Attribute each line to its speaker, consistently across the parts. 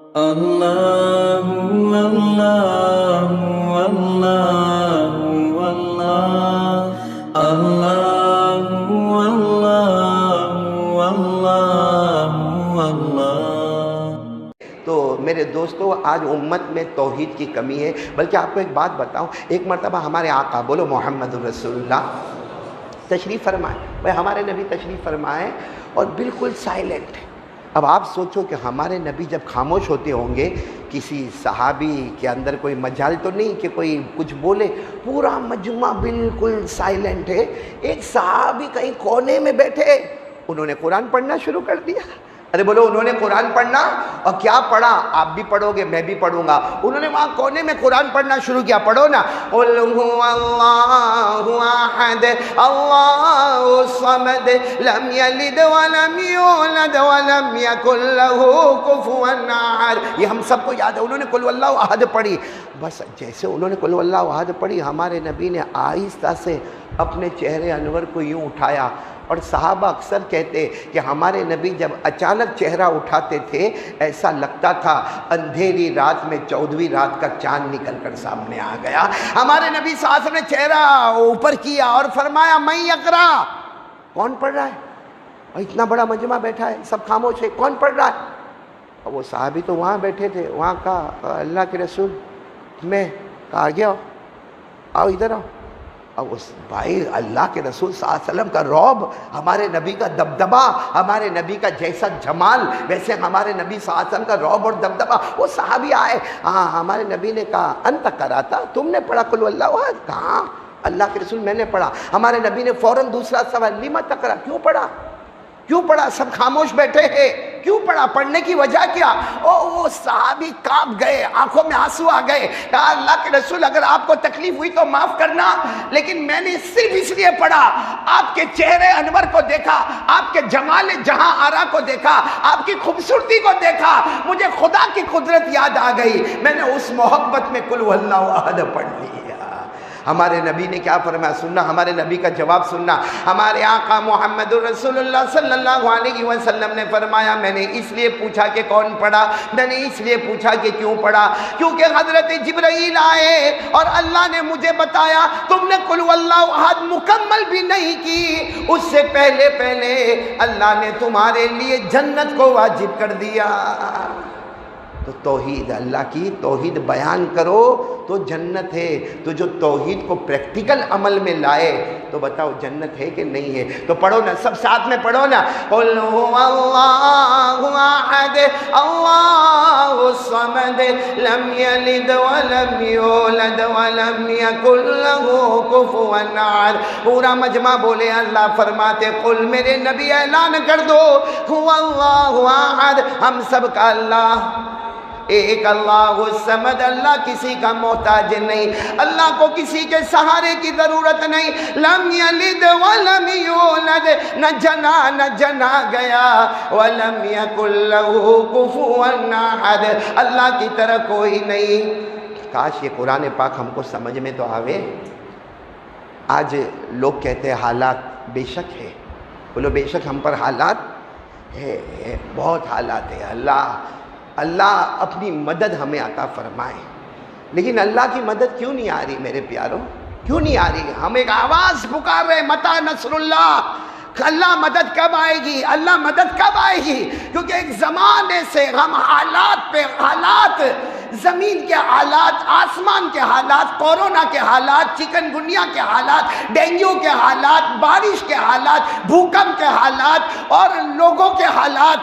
Speaker 1: اللہ اللہ اللہ اللہ اللہ اللہ اللہ۔
Speaker 2: تو میرے دوستو، آج امت میں توحید کی کمی ہے۔ بلکہ آپ کو ایک بات بتاؤں، ایک مرتبہ ہمارے آقا، بولو محمد رسول اللہ، تشریف فرمائے۔ بھائی ہمارے نبی تشریف فرمائے اور بالکل سائلنٹ ہے۔ اب آپ سوچو کہ ہمارے نبی جب خاموش ہوتے ہوں گے، کسی صحابی کے اندر کوئی مجال تو نہیں کہ کوئی کچھ بولے، پورا مجمع بالکل سائلنٹ ہے۔ ایک صحابی کہیں کونے میں بیٹھے، انہوں نے قرآن پڑھنا شروع کر دیا۔ ارے بولو، انہوں نے قرآن پڑھنا، اور کیا پڑھا؟ آپ بھی پڑھو گے، میں بھی پڑھوں گا۔ انہوں نے وہاں کونے میں قرآن پڑھنا شروع کیا۔ پڑھو نا، قُلْ هُوَ اللَّهُ أَحَدٌ اللَّهُ الصَّمَدُ لَمْ يَلِدْ وَلَمْ يُولَدْ وَلَمْ يَكُنْ لَهُ كُفُوًا أَحَدٌ۔ یہ ہم سب کو یاد ہے، انہوں نے قُلْ هُوَ احد پڑھی۔ بس جیسے انہوں نے قُلْ هُوَ احد پڑھی، ہمارے نبی نے آہستہ سے اپنے چہرے انور کو یوں اٹھایا۔ اور صحابہ اکثر کہتے کہ ہمارے نبی جب اچانک چہرہ اٹھاتے تھے، ایسا لگتا تھا اندھیری رات میں 14ویں رات کا چاند نکل کر سامنے آ گیا۔ ہمارے نبی صلی اللہ علیہ وسلم نے چہرہ اوپر کیا اور فرمایا، میں یقرا، کون پڑھ رہا ہے؟ اور اتنا بڑا مجمع بیٹھا ہے، سب خاموش ہے، کون پڑھ رہا ہے؟ اور وہ صحابی تو وہاں بیٹھے تھے، وہاں کہا، اللہ کے رسول میں، کہا آگے آؤ، آؤ ادھر آؤ۔ اب اس بھائی، اللہ کے رسول صلی اللہ علیہ وسلم کا رعب، ہمارے نبی کا دبدبہ، ہمارے نبی کا جیسا جمال ویسے ہمارے نبی صلی اللہ علیہ وسلم کا رعب اور دبدبہ۔ وہ صحابی آئے، ہاں ہمارے نبی نے کہا، انت قرأت، تم نے پڑھا قل اللہ احد؟ کہا اللہ کے رسول میں نے پڑھا۔ ہمارے نبی نے فوراً دوسرا سوال، لما تقرأ، کیوں پڑھا؟ کیوں پڑھا؟ سب خاموش بیٹھے ہیں، کیوں پڑھا؟ پڑھنے کی وجہ کیا؟ وہ صحابی کانپ گئے، آنکھوں میں آنسو آ گئے۔ کہا اللہ کے رسول، اگر آپ کو تکلیف ہوئی تو معاف کرنا، لیکن میں نے صرف اس لیے پڑھا، آپ کے چہرے انور کو دیکھا، آپ کے جمال جہاں آرا کو دیکھا، آپ کی خوبصورتی کو دیکھا، مجھے خدا کی قدرت یاد آ گئی، میں نے اس محبت میں قل اللہ احد پڑھ لیا۔ ہمارے نبی نے کیا فرمایا؟ سننا، ہمارے نبی کا جواب سننا۔ ہمارے آقا محمد رسول اللہ صلی اللہ علیہ وسلم نے فرمایا، میں نے اس لیے پوچھا کہ کون پڑھا، میں نے اس لیے پوچھا کہ کیوں پڑھا، کیونکہ حضرت جبرائیل آئے اور اللہ نے مجھے بتایا، تم نے قل اللہ احد مکمل بھی نہیں کی، اس سے پہلے اللہ نے تمہارے لیے جنت کو واجب کر دیا۔ تو توحید، اللہ کی توحید بیان کرو تو جنت ہے۔ تو جو توحید کو پریکٹیکل عمل میں لائے تو بتاؤ جنت ہے کہ نہیں ہے؟ تو پڑھو نا، سب ساتھ میں پڑھو نا، قُلْ هُوَ اللَّهُ أَحَدٌ اللَّهُ الصَّمَدُ لَمْ يَلِدْ وَلَمْ يُولَدْ وَلَمْ يَكُنْ لَهُ كُفُوًا أَحَدٌ۔ پورا مجمع بولے، اللہ فرماتے، قل، میرے نبی اعلان کر دو، هُوَ اللَّهُ أَحَدٌ، ہم سب کا اللہ ایک، اللہ الصمد، اللہ کسی کا محتاج نہیں، اللہ کو کسی کے سہارے کی ضرورت نہیں۔ لم یلد ولم یولد، نہ جنا گیا، ولم یکن لہ کفوا احد، اللہ کی طرح کوئی نہیں۔ کاش یہ قرآن پاک ہم کو سمجھ میں تو آوے۔ آج لوگ کہتے ہیں حالات، بے شک ہے، بولو بے شک ہم پر حالات ہے، بہت حالات ہے۔ اللہ اپنی مدد ہمیں عطا فرمائے، لیکن اللہ کی مدد کیوں نہیں آ رہی میرے پیاروں؟ کیوں نہیں آ رہی؟ ہم ایک آواز پکار رہے، متی نصر اللہ، اللہ مدد کب آئے گی؟ اللہ مدد کب آئے گی؟ کیونکہ ایک زمانے سے ہم حالات پہ حالات، زمین کے حالات، آسمان کے حالات، کورونا کے حالات، چکن گنیا کے حالات، ڈینگیو کے حالات، بارش کے حالات، بھوکم کے حالات اور لوگوں کے حالات،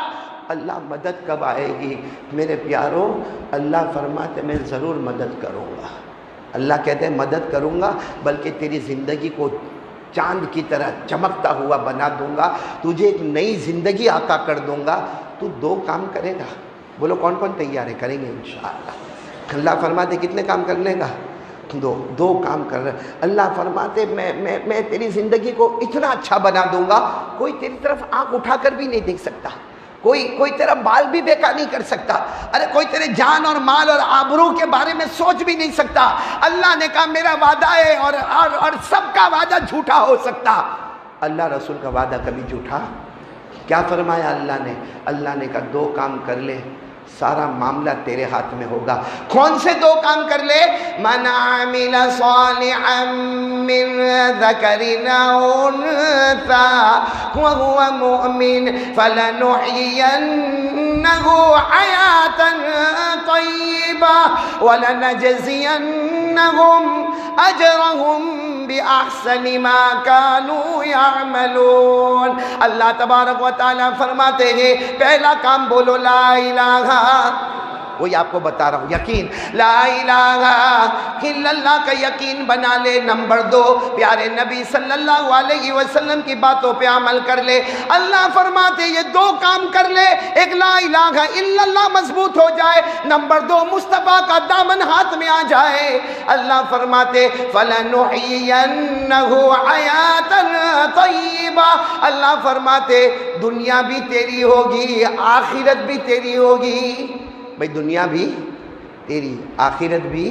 Speaker 2: اللہ مدد کب آئے گی؟ میرے پیاروں، اللہ فرماتے میں ضرور مدد کروں گا۔ اللہ کہتے ہیں مدد کروں گا، بلکہ تیری زندگی کو چاند کی طرح چمکتا ہوا بنا دوں گا، تجھے ایک نئی زندگی عطا کر دوں گا۔ تو دو کام کرے گا، بولو کون کون تیار ہے؟ کریں گے انشاءاللہ۔ اللہ فرماتے کتنے کام کرنے گا؟ دو کام کر رہے۔ اللہ فرماتے میں تیری زندگی کو اتنا اچھا بنا دوں گا، کوئی تیری طرف آنکھ اٹھا کر بھی نہیں دیکھ سکتا، کوئی تیرا بال بھی بیکار نہیں کر سکتا، ارے کوئی تیرے جان اور مال اور آبرو کے بارے میں سوچ بھی نہیں سکتا۔ اللہ نے کہا میرا وعدہ ہے اور سب کا وعدہ جھوٹا ہو سکتا، اللہ رسول کا وعدہ کبھی جھوٹا؟ کیا فرمایا اللہ نے؟ اللہ نے کہا دو کام کر لے، سارا معاملہ تیرے ہاتھ میں ہوگا. کون سے دو کام کر لے؟ من عمل صالحا من ذکر او انثى وهو مؤمن فلنحيينه حياة طيبة ولنجزينهم اجرهم بأحسن ما كانوا يعملون. اللہ تبارک و تعالیٰ فرماتے ہیں پہلا کام بولو لا الہ، وہی آپ کو بتا رہا ہوں، یقین، لا الہ الا اللہ کا یقین بنا لے. نمبر 2، پیارے نبی صلی اللہ علیہ وسلم کی باتوں پہ عمل کر لے. اللہ فرماتے یہ دو کام کر لے، ایک لا الہ الا اللہ مضبوط ہو جائے، نمبر 2 مصطفیٰ کا دامن ہاتھ میں آ جائے. اللہ فرماتے فَلَنُحْيِيَنَّهُ حَيَاةً طَيِّبَةً، اللہ فرماتے دنیا بھی تیری ہوگی، آخرت بھی تیری ہوگی. بھئی دنیا بھی تیری، آخرت بھی.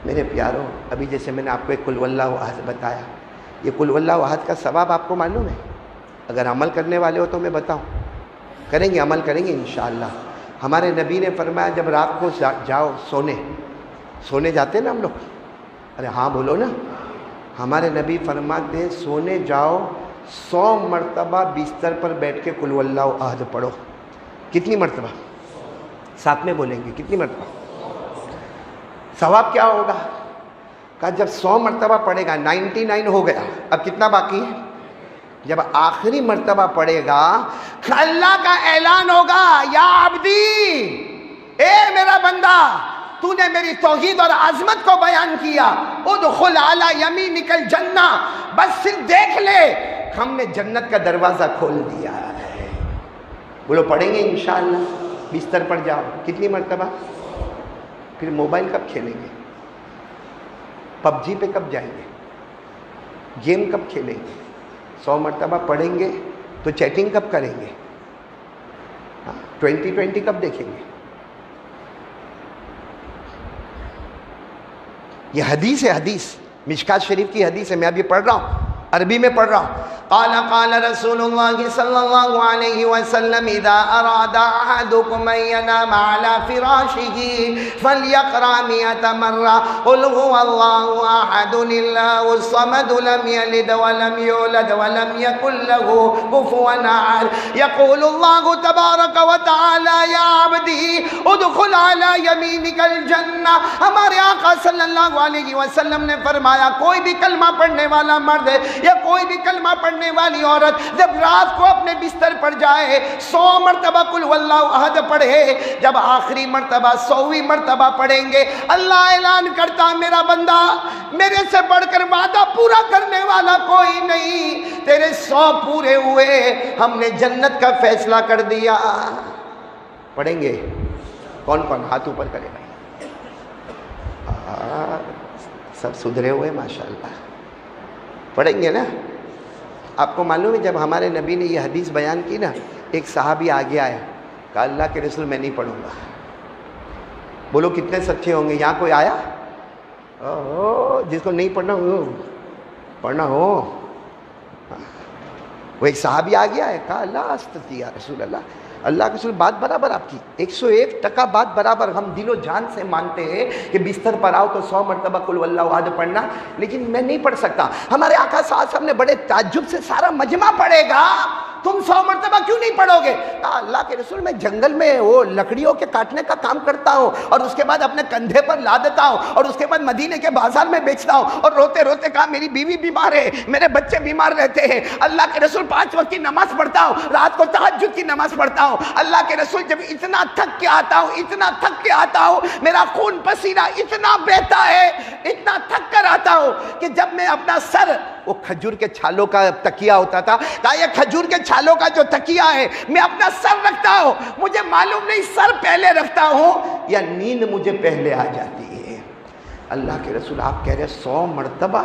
Speaker 2: میرے پیاروں، ابھی جیسے میں نے آپ کو ایک قل واللہ احد بتایا، یہ قل واللہ احد کا ثواب آپ کو معلوم ہے؟ اگر عمل کرنے والے ہو تو میں بتاؤں، کریں گے، عمل کریں گے انشاءاللہ. ہمارے نبی نے فرمایا جب رات کو جاؤ سونے جاتے ہیں نا ہم لوگ، ارے ہاں بولو نا، ہمارے نبی فرماتے ہیں سونے جاؤ 100 مرتبہ بستر پر بیٹھ کے قل واللہ احد پڑھو. کتنی مرتبہ؟ ساتھ میں بولیں گے، کتنی مرتبہ؟ ثواب کیا ہوگا؟ کہا جب 100 مرتبہ پڑھے گا 99 ہو گیا، اب کتنا باقی ہے؟ جب آخری مرتبہ پڑھے گا اللہ کا اعلان ہوگا یا عبدی، اے میرا بندہ تو نے میری توحید اور عظمت کو بیان کیا، ادخل علی یمینک الجنہ، بس صرف دیکھ لے ہم نے جنت کا دروازہ کھول دیا ہے. بولو پڑھیں گے انشاءاللہ. بستر پر جاؤ کتنی مرتبہ؟ پھر موبائل کب کھیلیں گے؟ پب جی پہ کب جائیں گے؟ گیم کب کھیلیں گے؟ 100 مرتبہ پڑھیں گے تو چیٹنگ کب کریں گے؟ 2020 کب دیکھیں گے؟ یہ حدیث ہے، حدیث مشکات شریف کی حدیث ہے، میں ابھی پڑھ رہا ہوں، عربی میں پڑھ رہا ہوں. قال رسول اللہ صلی اللہ علیہ وسلم اذا اراد احدكم ان ينام على فراشه فليقرأ 100 مرة قل هو الله احد الله الصمد لم يلد ولم يولد ولم يكن له كفوا احد. يقول الله تبارك وتعالى يا عبدي ادخل على يمينك الجنة. ہمارے آقا صلی اللہ علیہ وسلم نے فرمایا کوئی بھی کلمہ پڑھنے والا مرد یا کوئی بھی کلمہ پڑھنے والی عورت جب رات کو اپنے بستر پر جائے 100 مرتبہ قل واللہ احد پڑھے، جب آخری مرتبہ 100ویں مرتبہ پڑھیں گے اللہ اعلان کرتا میرا بندہ میرے سے بڑھ کر وعدہ پورا کرنے والا کوئی نہیں، تیرے 100 پورے ہوئے، ہم نے جنت کا فیصلہ کر دیا. پڑھیں گے؟ کون کون ہاتھ اوپر کرے بھائی؟ سب سدھرے ہوئے ماشاءاللہ. پڑھیں گے نا؟ آپ کو معلوم ہے جب ہمارے نبی نے یہ حدیث بیان کی نا، ایک صحابی آگے آیا، کہا اللہ کے رسول میں نہیں پڑھوں گا. بولو کتنے سچے ہوں گے؟ یہاں کوئی آیا جس کو نہیں پڑھنا ہو؟ وہ ایک صحابی آگے آیا، کہا اللہ استغفر یا رسول اللہ، اللہ کے رسول بات برابر آپ کی 101% بات برابر، ہم دل و جان سے مانتے ہیں کہ بستر پر آؤ تو 100 مرتبہ قل واللہ احد پڑھنا، لیکن میں نہیں پڑھ سکتا. ہمارے آقا صلی اللہ علیہ وسلم نے بڑے تعجب سے سارا مجمع پڑھے گا تم 100 مرتبہ کیوں نہیں پڑھو گے؟ کہا اللہ کے رسول میں جنگل میں وہ لکڑیوں کے کاٹنے کا کام کرتا ہوں اور اس کے بعد اپنے کندھے پر لا دیتا ہوں اور اس کے بعد مدینے کے بازار میں بیچتا ہوں، اور روتے روتے کہا میری بیوی بیمار ہے، میرے بچے بیمار رہتے ہیں، اللہ کے رسول 5 وقت کی نماز پڑھتا ہوں، رات کو تہجد کی نماز پڑھتا ہوں. اللہ کے رسول جب اتنا تھک کے آتا ہوں میرا خون پسینہ اتنا بہتا ہے، اتنا تھک کر آتا ہوں کہ جب میں اپنا سر، وہ کھجور کے چھالوں کا تکیہ ہوتا تھا، کہا یہ کھجور کے چھالوں کا جو تکیہ ہے میں اپنا سر رکھتا ہوں، مجھے معلوم نہیں سر پہلے رکھتا ہوں یا نیند مجھے پہلے آ جاتی ہے. اللہ کے رسول آپ کہہ رہے 100 مرتبہ،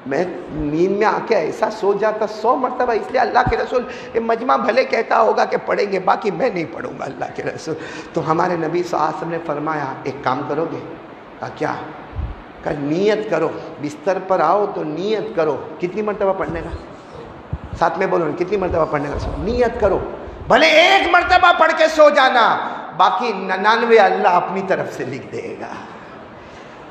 Speaker 2: میں نیند میں آ کے ایسا سو جاتا 100 مرتبہ. اس لیے اللہ کے رسول مجمع بھلے کہتا ہوگا کہ پڑھیں گے، باقی میں نہیں پڑھوں گا اللہ کے رسول. تو ہمارے نبی صلی اللہ علیہ وسلم نے فرمایا ایک کام کرو گے؟ کہا کیا؟ کہ نیت کرو، بستر پر آؤ تو نیت کرو. کتنی مرتبہ پڑھنے کا؟ ساتھ میں بولو کتنی مرتبہ پڑھنے کا؟ نیت کرو بھلے ایک مرتبہ پڑھ کے سو جانا، باقی 99 اللہ اپنی طرف سے لکھ دے گا۔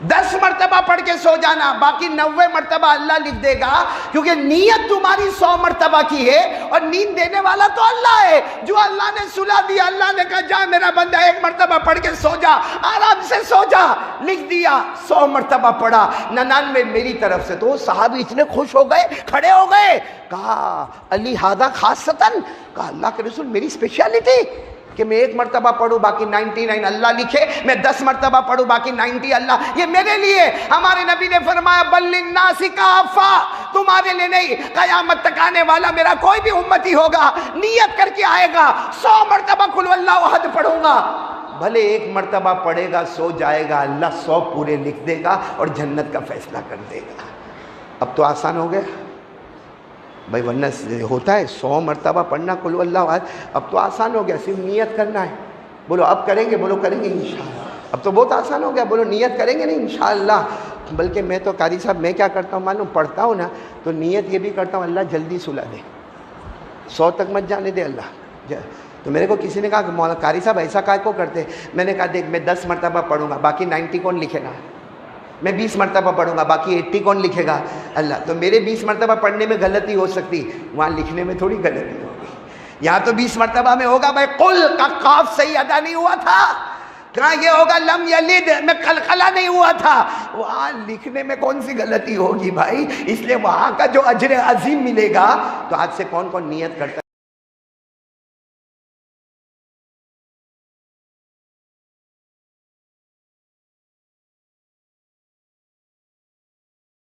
Speaker 2: 10 مرتبہ پڑھ کے سو جانا، باقی 90 مرتبہ اللہ لکھ دے گا، کیونکہ نیت تمہاری 100 مرتبہ کی ہے، اور نیند دینے والا تو اللہ ہے۔ جو اللہ نے سلا دیا، اللہ نے کہا جا میرا بندہ ایک مرتبہ پڑھ کے سو جا، آرام سے سو جا، لکھ دیا۔ 100 مرتبہ پڑھا، 99 میری طرف سے۔ تو صحابی اتنے خوش ہو گئے، کھڑے ہو گئے، کہا علی ھذا خاصتاً، کہا اللہ کے رسول میری اسپیشلٹی کہ میں ایک مرتبہ پڑھوں باقی 99 اللہ لکھے، میں 10 مرتبہ پڑھوں باقی 90 اللہ، یہ میرے لیے۔ ہمارے نبی نے فرمایا بل للناس کافہ، تمہارے لیے نہیں، قیامت تک آنے والا میرا کوئی بھی امتی ہوگا نیت کر کے آئے گا 100 مرتبہ قل واللہ احد پڑھوں گا، بھلے ایک مرتبہ پڑھے گا سو جائے گا، اللہ 100 پورے لکھ دے گا اور جنت کا فیصلہ کر دے گا۔ اب تو آسان ہو گیا بھائی، ورنہ ہوتا ہے 100 مرتبہ پڑھنا قل واللہ احد، اب تو آسان ہو گیا، صرف نیت کرنا ہے۔ بولو اب کریں گے، بولو کریں گے انشاءاللہ۔ اب تو بہت آسان ہو گیا، بولو نیت کریں گے نہیں انشاءاللہ۔ بلکہ میں تو قاری صاحب میں کیا کرتا ہوں معلوم، پڑھتا ہوں نا تو نیت یہ بھی کرتا ہوں اللہ جلدی سلا دے، 100 تک مت جانے دے اللہ۔ تو میرے کو کسی نے کہا کہ مولانا قاری صاحب ایسا کائے کو کرتے، میں نے کہا دیکھ میں 10 مرتبہ پڑھوں گا باقی 90 کون لکھے گا، میں 20 مرتبہ پڑھوں گا باقی 80 کون لکھے گا، اللہ۔ تو میرے 20 مرتبہ پڑھنے میں غلطی ہو سکتی، وہاں لکھنے میں تھوڑی غلطی ہوگی۔ یہاں تو 20 مرتبہ میں ہوگا بھائی قل کا قاف صحیح ادا نہیں ہوا تھا، کہاں یہ ہوگا لم یلد میں قلقلہ نہیں ہوا تھا، وہاں لکھنے میں کون سی غلطی ہوگی بھائی، اس لیے وہاں کا جو اجر عظیم ملے گا۔ تو آج سے کون کون نیت کرتا ہے؟